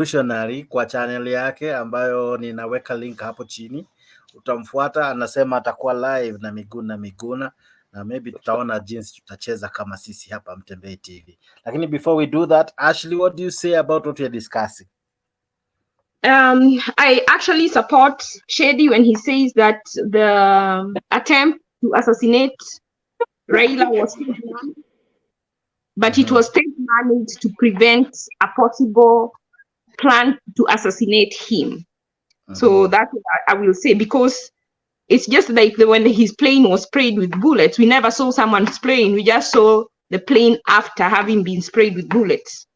revolutionary kwa channel yake ambayo ninaweka link hapo chini. Utamfuata, anasema atakuwa live na Miguna na maybe tutaona jinsi tutacheza kama sisi hapa Mtembei TV. Lakini before we do that, Ashley, what do you say about what we are discussing? I actually support Shady when he says that the attempt to assassinate Raila was but it was managed to prevent a possible plan to assassinate him. So that's what I will say, because it's just like when his plane was sprayed with bullets, we never saw someone's plane. We just saw the plane after having been sprayed with bullets.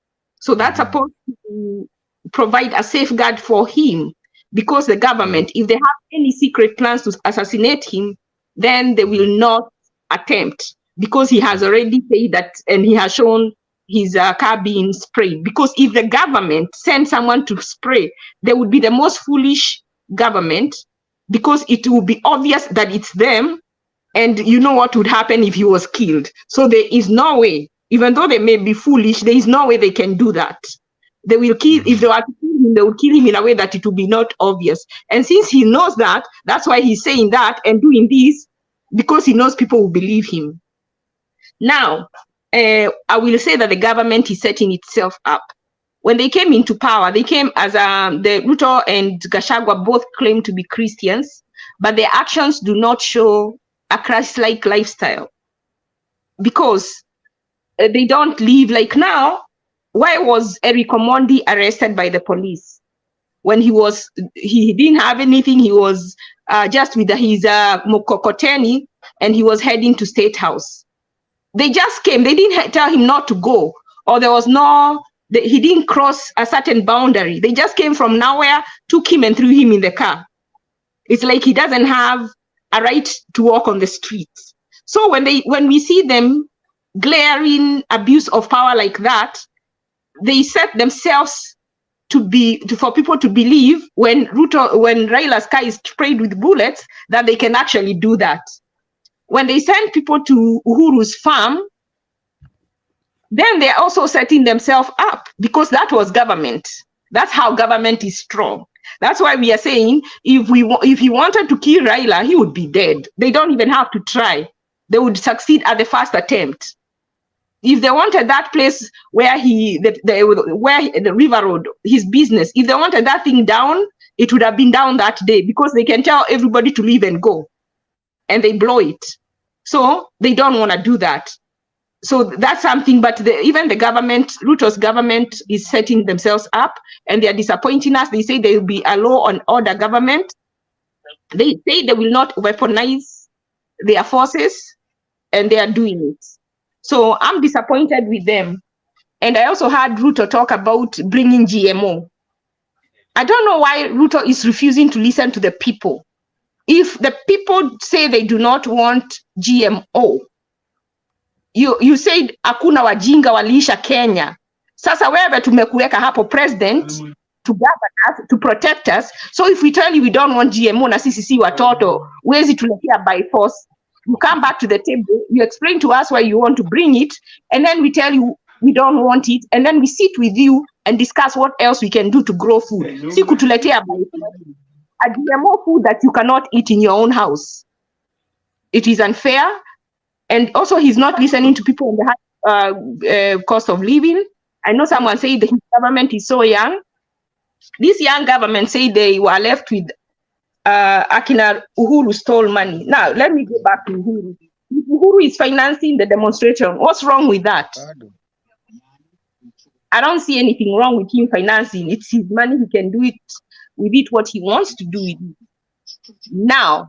So that's supposed to provide a safeguard for him, because the government, if they have any secret plans to assassinate him, then they will not attempt, because he has already said that, and he has shown his car being sprayed. Because if the government sends someone to spray, they would be the most foolish government, because it will be obvious that it's them, and you know what would happen if he was killed. So there is no way, even though they may be foolish, there is no way they can do that. They will kill, if they were to kill him, they will kill him in a way that it will be not obvious. And since he knows that, that's why he's saying that and doing this, because he knows people will believe him. Now, I will say that the government is setting itself up. When they came into power, they came as the Ruto and Gachagua both claim to be Christians, but their actions do not show a Christ-like lifestyle, because they don't live like now. Why was Eric Omondi arrested by the police? When he didn't have anything, he was just with his mokokoteni, and he was heading to State House. They just came, they didn't tell him not to go, or there was no, he didn't cross a certain boundary. They just came from nowhere, took him and threw him in the car. It's like he doesn't have a right to walk on the streets. So when we see them glaring abuse of power like that, they set themselves for people to believe when Raila's car is sprayed with bullets, that they can actually do that. When they send people to Uhuru's farm, then they're also setting themselves up, because that was government. That's how government is strong. That's why we are saying, if he wanted to kill Raila, he would be dead. They don't even have to try. They would succeed at the first attempt. If they wanted that place where the River Road, his business, if they wanted that thing down, it would have been down that day, because they can tell everybody to leave and go, and they blow it. So they don't want to do that. So that's something, but even the government, Ruto's government, is setting themselves up, and they are disappointing us. They say there will be a law and order government. They say they will not weaponize their forces, and they are doing it. So I'm disappointed with them. And I also heard Ruto talk about bringing GMO. I don't know why Ruto is refusing to listen to the people. If the people say they do not want GMO, you said hakuna wajinga waliisha Kenya. Sasa wewe tumekuweka hapo president to govern us, to protect us. So if we tell you we don't want GMO na sisi si watoto, wezi tuletea by force. You come back to the table, you explain to us why you want to bring it, and then we tell you we don't want it, and then we sit with you and discuss what else we can do to grow food. Si kutuletea by force. A GMO food that you cannot eat in your own house. It is unfair. And also, he's not listening to people on the high cost of living. I know someone said the government is so young. This young government said they were left with Akina Uhuru stole money. Now, let me go back to Uhuru. If Uhuru is financing the demonstration, what's wrong with that? I don't see anything wrong with him financing. It's his money. He can do it with it what he wants to do with it. Now,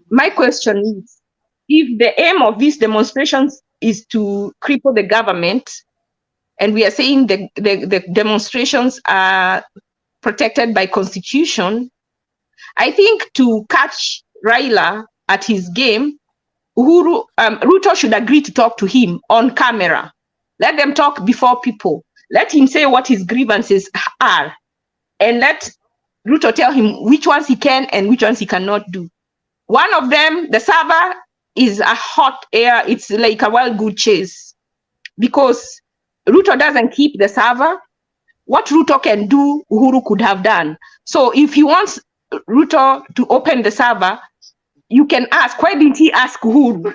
my question is, if the aim of these demonstrations is to cripple the government, and we are saying the demonstrations are protected by constitution, I think to catch Raila at his game, Ruto should agree to talk to him on camera. Let them talk before people. Let him say what his grievances are, and let Ruto tell him which ones he can and which ones he cannot do. One of them, the server, is a hot air. It's like a wild goose chase, because Ruto doesn't keep the server. what Ruto can do, Uhuru could have done. So if he wants Ruto to open the server, you can ask, why didn't he ask Uhuru?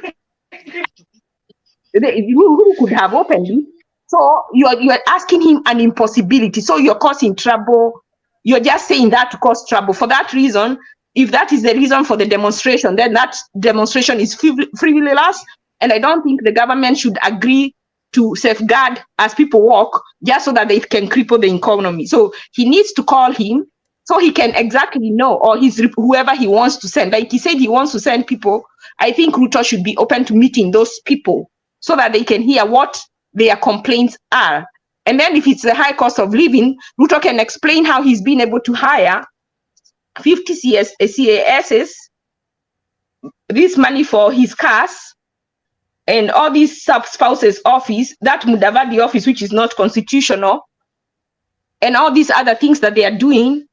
Uhuru could have opened it. So you are asking him an impossibility. So you're causing trouble. You're just saying that to cause trouble. For that reason, if that is the reason for the demonstration, then that demonstration is frivolous. And I don't think the government should agree to safeguard as people walk just so that they can cripple the economy. So he needs to call him so he can exactly know, or whoever he wants to send. Like he said he wants to send people. I think Ruto should be open to meeting those people so that they can hear what their complaints are. And then if it's the high cost of living, Ruto can explain how he's been able to hire 50 CASs, this money for his cars, and all these sub-spouses office, that Mudavadi office, which is not constitutional, and all these other things that they are doing,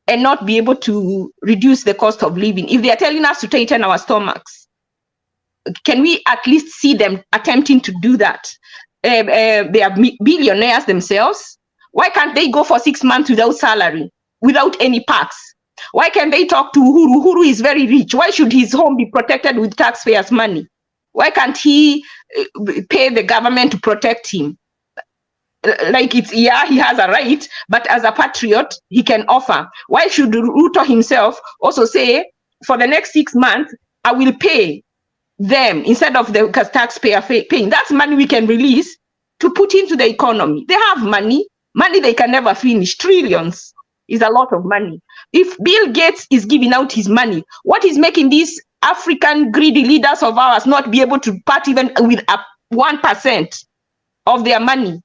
and not be able to reduce the cost of living. If they are telling us to tighten our stomachs, can we at least see them attempting to do that? They are billionaires themselves. Why can't they go for 6 months without salary, without any perks? Why can't they talk to Uhuru? Uhuru is very rich. Why should his home be protected with taxpayers' money? Why can't he pay the government to protect him? Like he has a right, but as a patriot, he can offer. Why should Ruto himself also say, for the next 6 months, I will pay them instead of the taxpayer paying? That's money we can release to put into the economy. They have money they can never finish. Trillions is a lot of money. If Bill Gates is giving out his money, what is making these African greedy leaders of ours not be able to part even with 1% of their money?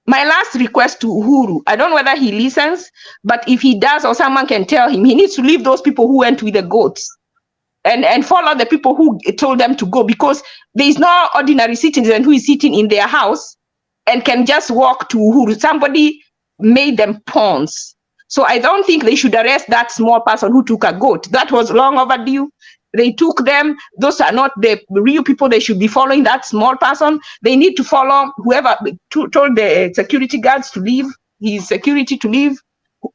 My last request to Uhuru, I don't know whether he listens, but if he does, or someone can tell him, he needs to leave those people who went with the goats and follow the people who told them to go, because there is no ordinary citizen who is sitting in their house and can just walk to Uhuru. Somebody made them pawns. So I don't think they should arrest that small person who took a goat. That was long overdue. They took them. Those are not the real people. They should be following that small person. They need to follow whoever told the security guards to leave, his security to leave.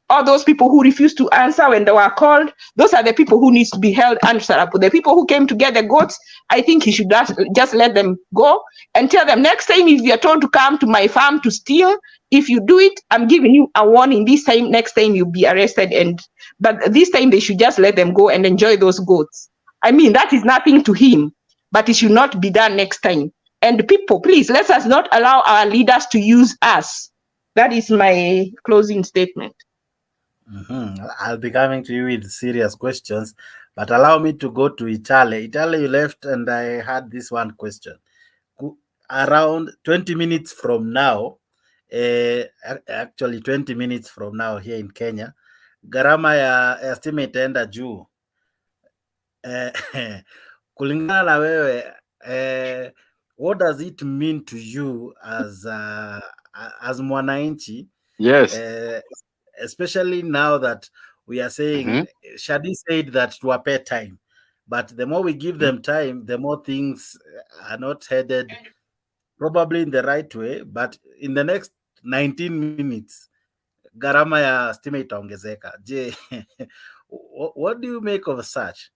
All those people who refused to answer when they were called, those are the people who needs to be held answerable. The people who came to get the goats, I think he should just let them go and tell them, next time if you're told to come to my farm to steal, if you do it, I'm giving you a warning. This time, next time you'll be arrested. But this time they should just let them go and enjoy those goats. I mean, that is nothing to him, but it should not be done next time. And people, please, let us not allow our leaders to use us. That is my closing statement. I'll be coming to you with serious questions, but allow me to go to Italy. Italy, you left, and I had this one question. Around 20 minutes from now, actually 20 minutes from now here in Kenya, gharama ya stima itaenda juu. Kulingana na wewe, what does it mean to you as mwananchi? Yes. Especially now that we are saying, Shadi said that to a pay time, but the more we give them time, the more things are not headed probably in the right way. But in the next 19 minutes, gharama ya stima itaongezeka. Je, what do you make of such?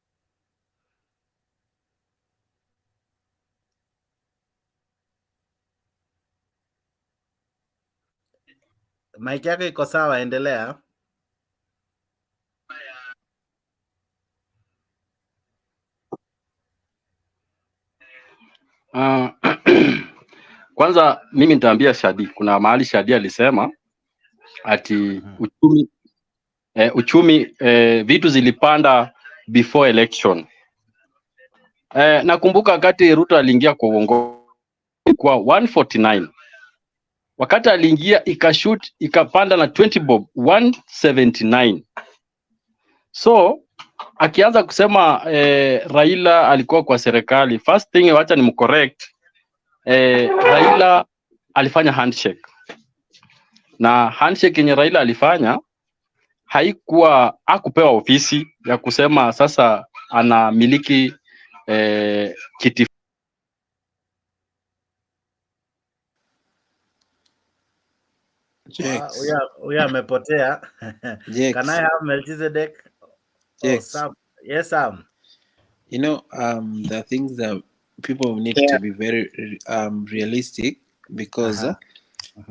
Mike yako iko sawa, endelea. Kwanza mimi nitaambia Shadi, kuna mahali Shadi alisema ati uchumi vitu zilipanda before election. Nakumbuka wakati Ruto aliingia kwa uongozi kwa 149. Wakati aliingia ikashoot ikapanda na 20 bob 179. So akianza kusema Raila alikuwa kwa serikali, first thing wacha ni mcorrect, Raila alifanya handshake, na handshake yenye Raila alifanya hakupewa ofisi ya kusema sasa anamiliki kiti. Huyu amepotea. Can I have Melchizedek? Oh, Sam. Yes, Sam. You know, there are things that people need to be very realistic, because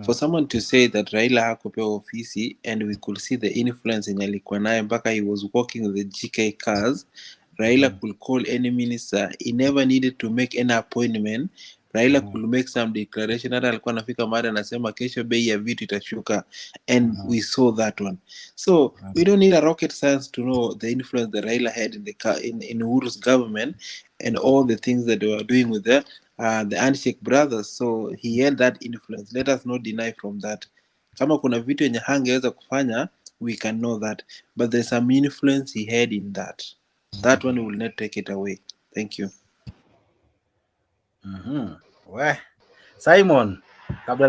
for someone to say that Raila hakupewa ofisi and we could see the influence yenye alikuwa naye mpaka he was working with the GK cars, Raila could call any minister. He never needed to make any appointment. Raila could make some declaration. Hata alikuwa anafika mahali anasema kesho bei ya vitu itashuka, and we saw that one. So we don't need a rocket science to know the influence that Raila had in the in Uhuru's government and all the things that they were doing with the handshake brothers. So he had that influence. Let us not deny from that. Kama kuna vitu yenye hangeweza kufanya, we can know that, but there's some influence he had in that. That one will not take it away. Thank you. Simon, kabla